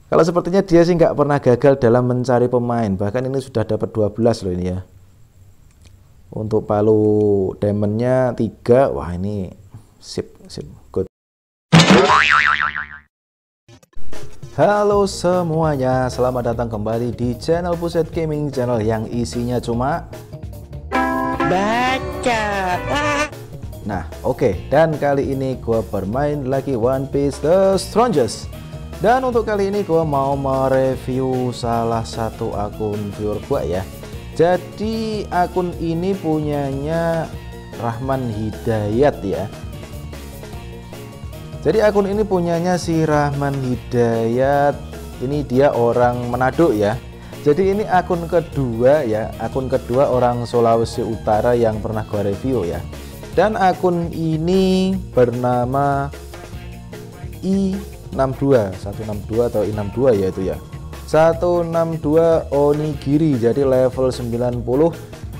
Kalau sepertinya dia sih nggak pernah gagal dalam mencari pemain. Bahkan ini sudah dapat 12 loh ini ya. Untuk Palu Diamondnya 3. Wah ini sip good. Halo semuanya, selamat datang kembali di channel Puset Gaming, channel yang isinya cuma baca. Nah oke, dan kali ini gua bermain lagi One Piece The Strongest. Dan untuk kali ini gua mau mereview salah satu akun viewer gua ya. Jadi akun ini punyanya Rahman Hidayat ya. Jadi akun ini punyanya si Rahman Hidayat. Ini dia orang Manado ya. Jadi ini akun kedua ya, akun kedua orang Sulawesi Utara yang pernah gua review ya. Dan akun ini bernama I62, 162 atau I62 ya itu ya. 162 Onigiri, jadi level 90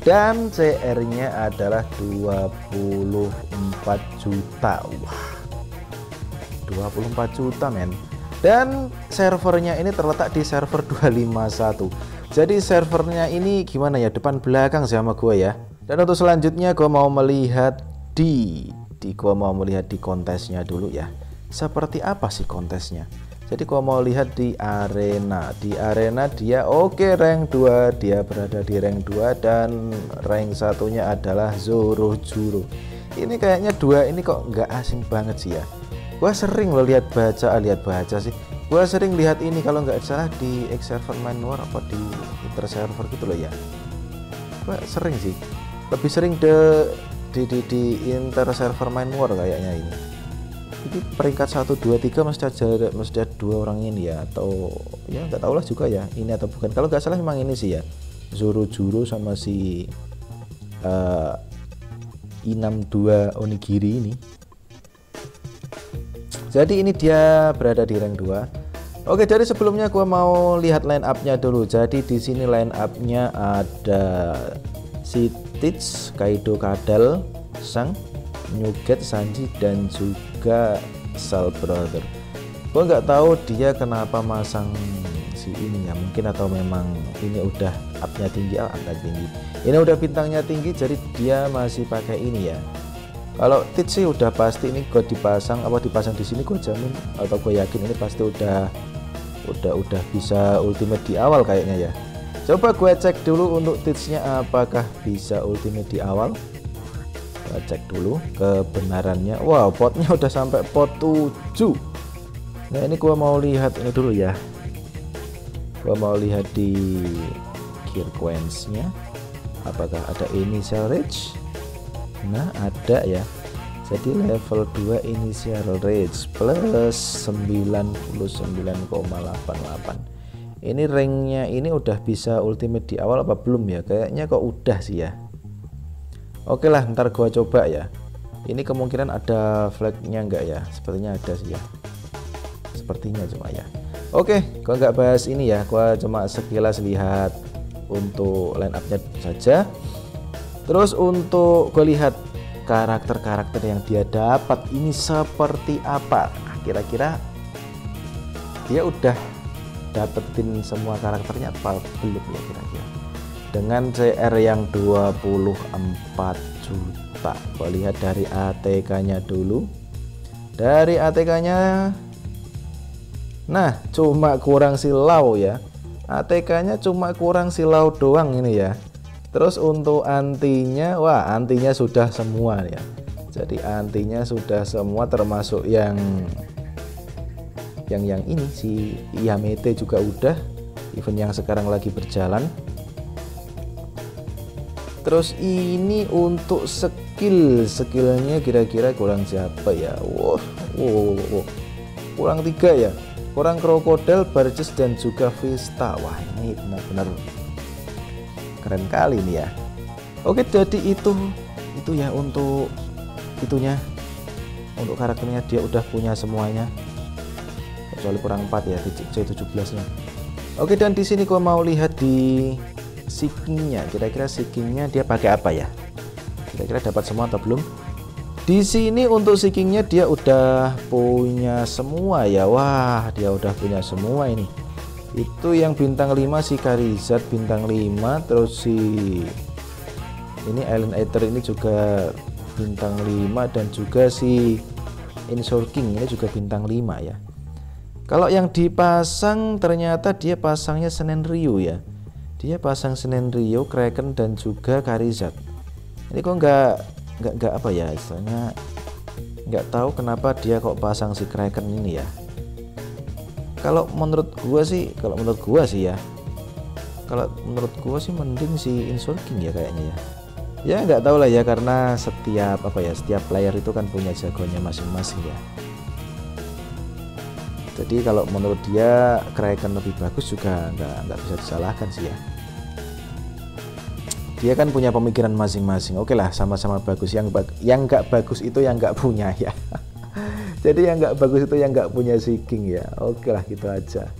dan CR-nya adalah 24 juta. Wah. 24 juta men. Dan servernya ini terletak di server 251. Jadi servernya ini gimana ya, depan belakang sama gue ya. Dan untuk selanjutnya gue mau melihat di kontesnya dulu ya. Seperti apa sih kontesnya? Jadi gue mau lihat di arena. Di arena dia oke rank 2, dia berada di rank 2 dan rank satunya adalah Zoro Juro. Ini kayaknya dua ini kok nggak asing banget sih ya. Gua sering lo lihat baca sih. Gua sering lihat ini kalau nggak salah di X server manual apa di inter server gitu loh ya. Gua sering sih. Lebih sering di inter server manual kayaknya ini. Jadi peringkat 1 2 3 mesti ada dua orang ini ya, atau ya nggak tahu lah juga ya ini atau bukan. Kalau nggak salah memang ini sih ya. Zoro Juro sama si I62 Onigiri ini. Jadi ini dia berada di rank 2. Oke, dari sebelumnya gua mau lihat line up-nya dulu. Jadi di sini line up-nya ada si Teach, Kaido Kadal, Sang, Nugget, Sanji dan juga Soul Brother. Gua nggak tahu dia kenapa masang si ini ya, mungkin atau memang ini udah up-nya tinggi, up-nya tinggi. Ini udah bintangnya tinggi jadi dia masih pakai ini ya. Kalau Teach sih udah pasti ini gue dipasang di sini, gue jamin atau gue yakin ini pasti udah bisa ultimate di awal kayaknya ya. Coba gue cek dulu untuk Teach-nya apakah bisa ultimate di awal. Gue cek dulu kebenarannya. Wow, potnya udah sampai pot 7. Nah ini gue mau lihat ini dulu ya. Gue mau lihat di gear coins-nya apakah ada initial reach. Nah ada ya, jadi level 2 initial reach plus 99,88. ini ranknya ini udah bisa ultimate di awal apa belum ya? Kayaknya kok udah sih ya. Oke lah, ntar gua coba ya. Ini kemungkinan ada flagnya enggak ya? Sepertinya ada sih ya, sepertinya cuma ya. Oke, gua nggak bahas ini ya, gua cuma sekilas lihat untuk line up-nya saja. Terus untuk gue lihat karakter-karakter yang dia dapat ini seperti apa. Nah, kira-kira dia udah dapetin semua karakternya apa belum ya kira-kira. Dengan CR yang 24 juta. Gue lihat dari ATK-nya dulu. Dari ATK-nya nah cuma kurang silau ya. ATK-nya cuma kurang silau doang ini ya. Terus untuk antinya, wah antinya sudah semua ya. Jadi antinya sudah semua termasuk yang ini si Yamete juga udah, event yang sekarang lagi berjalan. Terus ini untuk skillnya kira-kira kurang siapa ya? Wow. Kurang 3 ya. Kurang Crocodile, Barges dan juga Vista. Wah ini benar-benar keren kali nih ya. Oke, jadi itu ya untuk itunya, untuk karakternya dia udah punya semuanya kecuali kurang 4 ya di C17 nya. Oke, dan di sini gua mau lihat di seekingnya, kira-kira seekingnya dia pakai apa ya, kira-kira dapat semua atau belum. Di sini untuk seekingnya dia udah punya semua ya. Wah, dia udah punya semua ini. Itu yang bintang 5 si Charizard bintang 5, terus si ini Island Eater ini juga bintang 5, dan juga si Insurking ini juga bintang 5 ya. Kalau yang dipasang ternyata dia pasangnya Senenryu ya. Dia pasang Senenryu, Kraken, dan juga Charizard. Ini kok nggak apa ya istilahnya, nggak tahu kenapa dia kok pasang si Kraken ini ya. Kalau menurut gua sih ya, kalau menurut gua sih mending si Insurking ya kayaknya ya. Nggak tahu lah ya, karena setiap player itu kan punya jagoannya masing-masing ya. Jadi kalau menurut dia Kraken lebih bagus juga nggak bisa disalahkan sih ya. Dia kan punya pemikiran masing-masing. Oke lah, sama-sama bagus. Yang nggak bagus itu yang nggak punya ya. Jadi yang nggak bagus itu yang nggak punya seeking ya. Oke lah, gitu aja.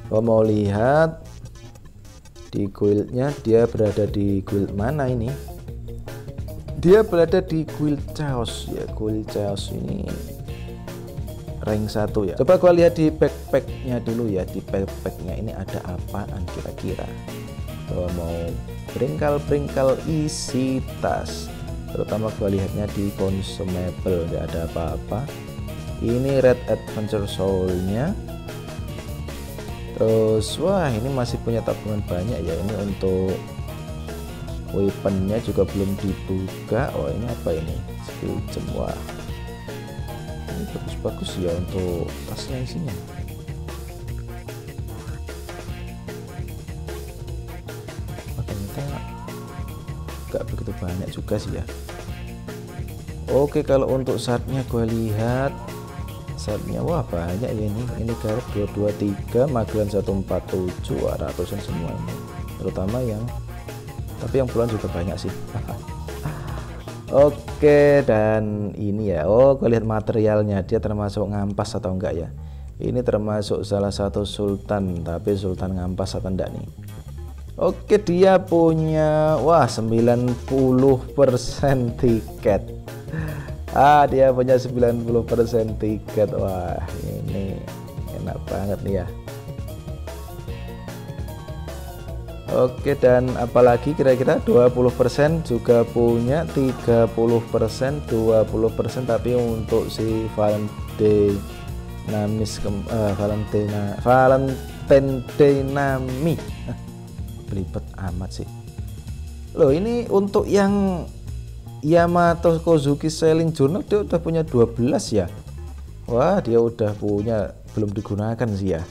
Kalau mau lihat di guildnya, dia berada di guild mana ini? Dia berada di guild Chaos ya. Guild Chaos ini rank 1 ya. Coba gua lihat di backpacknya dulu ya. Di backpacknya ini ada apaan kira-kira? Kalau mau bringkal isi tas, terutama gua lihatnya di consumable nggak ada apa-apa. Ini red adventure soulnya, terus wah ini masih punya tabungan banyak ya. Ini untuk weaponnya juga belum dibuka. Oh ini apa ini, skill gem. Wah ini bagus-bagus ya untuk tasnya isinya. Gak begitu banyak juga sih ya. Oke, kalau untuk saatnya gue lihat saatnya wah banyak ya ini Garrett 223, Magelan 147, ratusan semua ini, terutama yang tapi yang bulan juga banyak sih. Oke, dan ini ya, oh gue lihat materialnya, dia termasuk ngampas atau enggak ya. Ini termasuk salah satu sultan, tapi sultan ngampas atau enggak nih. Oke, dia punya wah 90% tiket. Dia punya 90% tiket. Wah, ini enak banget nih ya. Oke, dan apalagi kira-kira 20% juga punya, 30%, 20%, tapi untuk si Valentine Dynami. Belibet amat sih loh. Ini untuk yang Yamato Kozuki Sailing Journal dia udah punya 12 ya. Wah, dia udah punya, belum digunakan sih ya.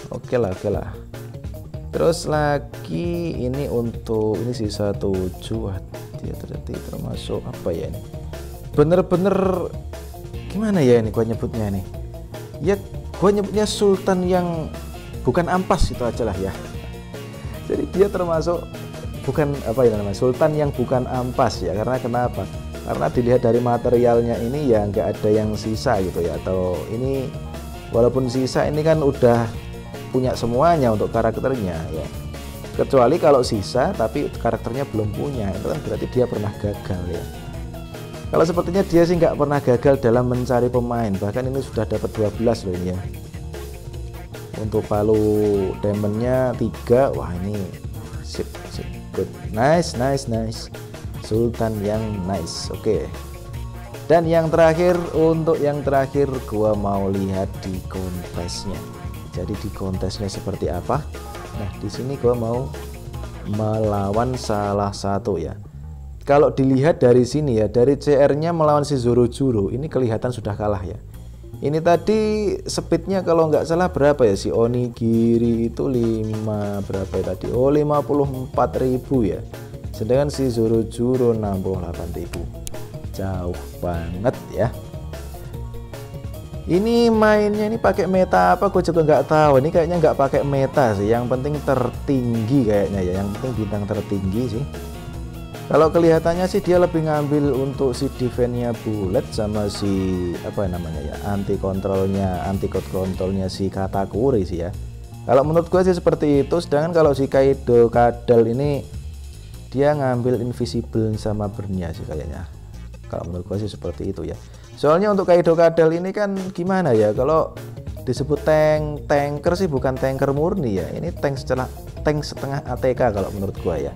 Oke lah. Terus lagi ini untuk ini sisa 7. Wah, dia termasuk apa ya ini, bener-bener gimana ya ini gua nyebutnya nih ya. Gua nyebutnya sultan yang bukan ampas, itu aja lah ya. Jadi dia termasuk bukan sultan yang bukan ampas ya. Karena kenapa? Karena dilihat dari materialnya ini ya nggak ada yang sisa gitu ya. Atau ini walaupun sisa ini kan udah punya semuanya untuk karakternya ya. Kecuali kalau sisa tapi karakternya belum punya, itu kan berarti dia pernah gagal ya. Kalau sepertinya dia sih nggak pernah gagal dalam mencari pemain. Bahkan ini sudah dapat 12 loh ini ya. Untuk palu demonnya 3. Wah ini sip good, nice. Sultan yang nice. Oke. Dan yang terakhir, untuk yang terakhir gua mau lihat di kontesnya. Jadi di kontesnya seperti apa? Nah di sini gua mau melawan salah satu ya. Kalau dilihat dari sini ya, dari CR-nya melawan si Zorojuro ini kelihatan sudah kalah ya. Ini tadi speednya kalau nggak salah berapa ya, si Onigiri itu 5 berapa ya tadi, 54.000 ya, sedangkan si Zorojuro 68.000. Jauh banget ya. Ini mainnya ini pakai meta apa gue juga nggak tahu. Ini kayaknya nggak pakai meta sih, yang penting tertinggi kayaknya ya, yang penting bintang tertinggi sih. Kalau kelihatannya sih dia lebih ngambil untuk si defense-nya Bullet sama si apa namanya ya, anti kontrolnya si Katakuri sih ya. Kalau menurut gue sih seperti itu. Sedangkan kalau si Kaido Kadal ini dia ngambil invisible sama burn-nya sih kayaknya. Kalau menurut gue sih seperti itu ya. Soalnya untuk Kaido Kadal ini kan gimana ya, kalau disebut tanker sih bukan tanker murni ya. Ini tank setengah ATK kalau menurut gue ya.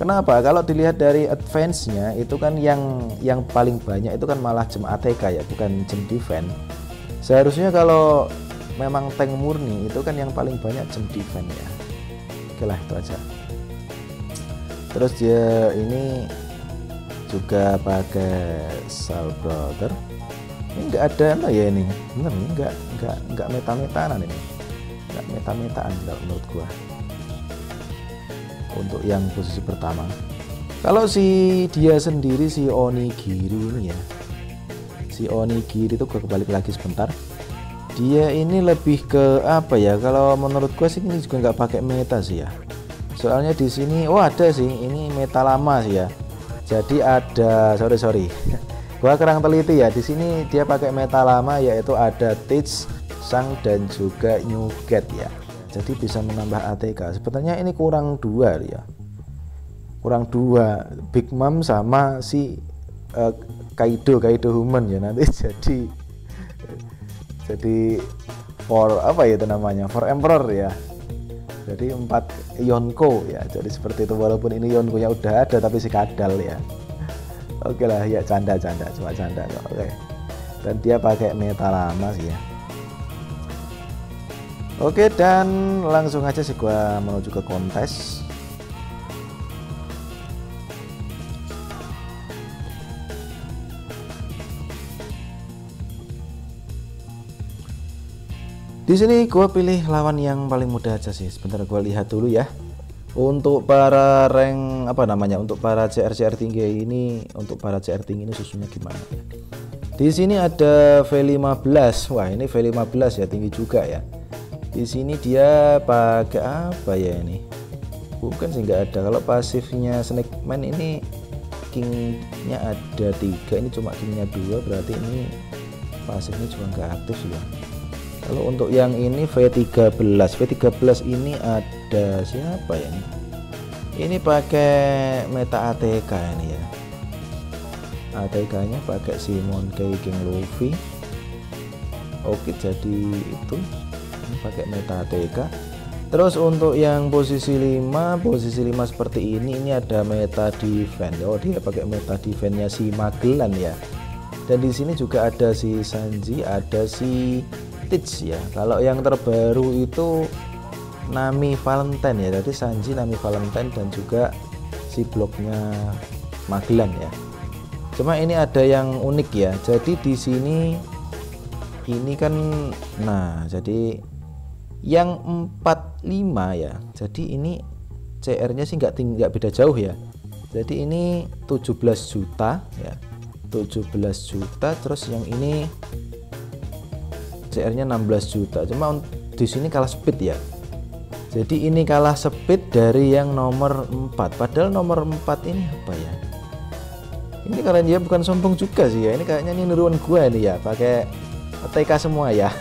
Kenapa? Kalau dilihat dari advance-nya itu kan yang paling banyak itu kan malah gem ATK ya, bukan gem defense. Seharusnya kalau memang tank murni itu kan yang paling banyak gem defense ya. Oke lah, itu aja. Terus dia ini juga pakai Soul Brother. Ini enggak ada apa ya ini. Bener nih, enggak meta-metanan ini. Enggak meta-metaan kalau menurut gua. Untuk yang posisi pertama. Kalau si dia sendiri, si Onigiri ini ya. Si Onigiri itu gua kebalik lagi sebentar. Dia ini lebih ke apa ya? Kalau menurut gua sih ini juga nggak pakai meta sih ya. Soalnya di sini, oh ada sih, ini meta lama sih ya. Jadi ada, sorry, gua kurang teliti ya. Di sini dia pakai meta lama, yaitu ada Teach, Sang dan juga Newgate ya. Jadi bisa menambah ATK. Sebenarnya ini kurang 2 ya. Kurang 2 Big Mom sama si Kaido Human ya, nanti jadi for apa ya itu namanya, for Emperor ya. Jadi 4 Yonko ya. Jadi seperti itu, walaupun ini Yonko-nya udah ada tapi si Kadal ya. Oke lah ya, cuma canda kok. Oke. Dan dia pakai meta lama sih ya. Oke, dan langsung aja sih gua menuju ke kontes. Di sini gua pilih lawan yang paling mudah aja sih. Sebentar gua lihat dulu ya. Untuk para rank apa namanya? Untuk para CR tinggi ini, susunya gimana? Di sini ada V15. Wah, ini V15 ya, tinggi juga ya. Di sini dia pakai apa ya ini? Bukan sih, nggak ada. Kalau pasifnya Snake Man ini kingnya ada 3, ini cuma kingnya 2, berarti ini pasifnya juga nggak aktif ya. Kalau untuk yang ini V13 ini ada siapa ya ini? Ini pakai meta ATK ini ya. ATK nya pakai Monkey King Luffy. Oke, jadi itu pakai meta ATK. Terus untuk yang posisi 5 seperti ini ada meta defense. Oh, dia pakai meta defense-nya si Magellan ya. Dan di sini juga ada si Sanji, ada si Teach ya. Kalau yang terbaru itu Nami Valentine ya. Jadi Sanji, Nami Valentine dan juga si bloknya Magellan ya. Cuma ini ada yang unik ya. Jadi di sini ini kan, nah jadi yang 45 ya. Jadi ini CR-nya sih nggak beda jauh ya. Jadi ini 17 juta ya. 17 juta, terus yang ini CR-nya 16 juta. Cuma di sini kalah speed ya. Jadi ini kalah speed dari yang nomor 4. Padahal nomor 4 ini apa ya? Ini karena dia bukan sombong juga sih ya. Ini kayaknya ini niruan gua ini ya, pakai TK semua ya.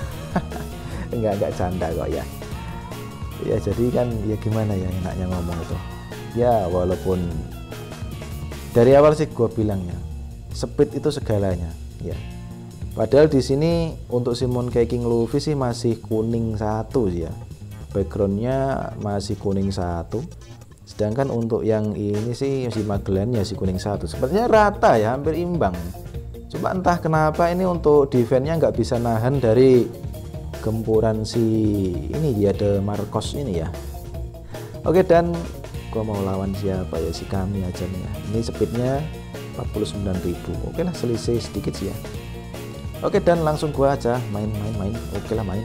enggak canda kok ya. Ya jadi kan ya gimana ya enaknya ngomong itu. Ya walaupun dari awal sih gua bilang ya, speed itu segalanya ya. Padahal di sini untuk Monkey King Luffy sih masih kuning 1 ya. Backgroundnya masih kuning 1. Sedangkan untuk yang ini sih si Magellan ya si kuning 1. Sepertinya rata ya, hampir imbang. Cuma entah kenapa ini untuk defense-nya nggak bisa nahan dari gempuran si ini, dia ada Marcos ini ya. Oke, dan gua mau lawan siapa ya, si Kami aja nih ya. Ini speednya 49.000. Oke lah, selisih sedikit sih ya. Oke, dan langsung gua aja main. Oke lah, main.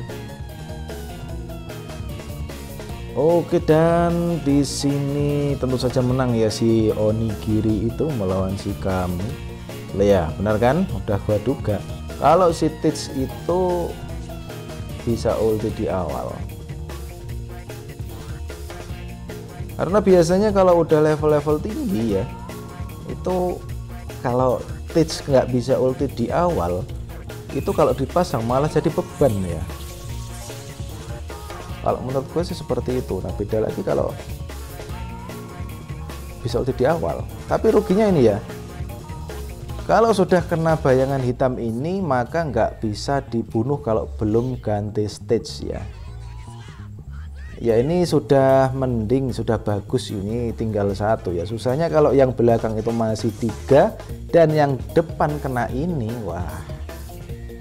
Oke, dan di sini tentu saja menang ya si Onigiri itu melawan si Kami. Ya, benar kan? Udah gua duga. Kalau si Teach itu bisa ulti di awal. Karena biasanya kalau udah level-level tinggi ya, itu kalau Teach nggak bisa ulti di awal, itu kalau dipasang malah jadi beban ya. Kalau menurut gue sih seperti itu. Nah, beda lagi kalau bisa ulti di awal. Tapi ruginya ini ya, Kalau sudah kena bayangan hitam ini maka nggak bisa dibunuh kalau belum ganti stage ya. Ya ini sudah mending, sudah bagus, ini tinggal satu ya. Susahnya kalau yang belakang itu masih 3 dan yang depan kena ini, wah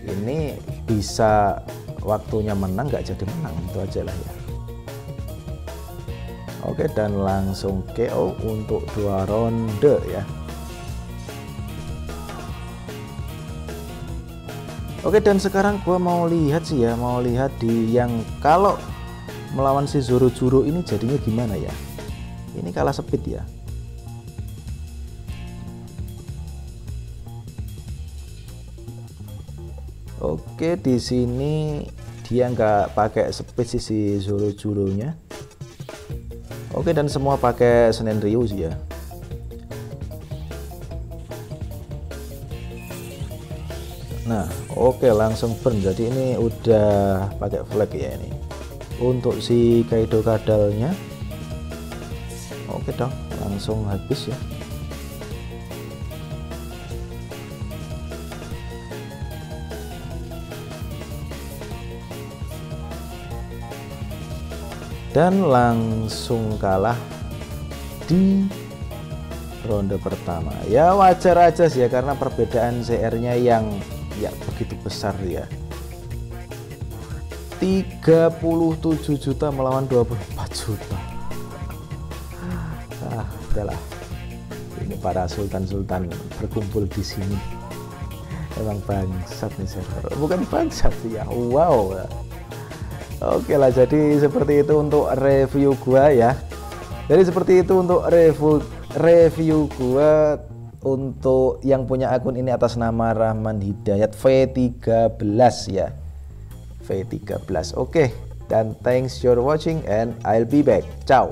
ini bisa waktunya menang nggak jadi menang, itu aja lah ya. Oke, dan langsung KO untuk 2 ronde ya. Oke, dan sekarang gua mau lihat sih ya, mau lihat di yang kalau melawan si Zoro ini jadinya gimana ya. Ini kalah speed ya. Oke, di sini dia nggak pakai speed sih si Zoro-nya. Oke, dan semua pakai Senen Ryu sih ya. Nah, oke langsung burn. Jadi ini udah pakai flag ya ini. Untuk si Kaido kadalnya, oke dong, langsung habis ya. Dan langsung kalah di ronde pertama. Ya wajar aja sih ya, karena perbedaan CR-nya yang ya begitu besar ya. 37 juta melawan 24 juta. Udahlah. Ini para sultan-sultan berkumpul di sini. Emang bangsat nih server. Bukan bangsat ya. Wow. Oke lah, jadi seperti itu untuk review gua ya. Jadi seperti itu untuk review gua untuk yang punya akun ini atas nama Rahman Hidayat V13 ya. V13. Oke, dan thanks for watching and I'll be back. Ciao.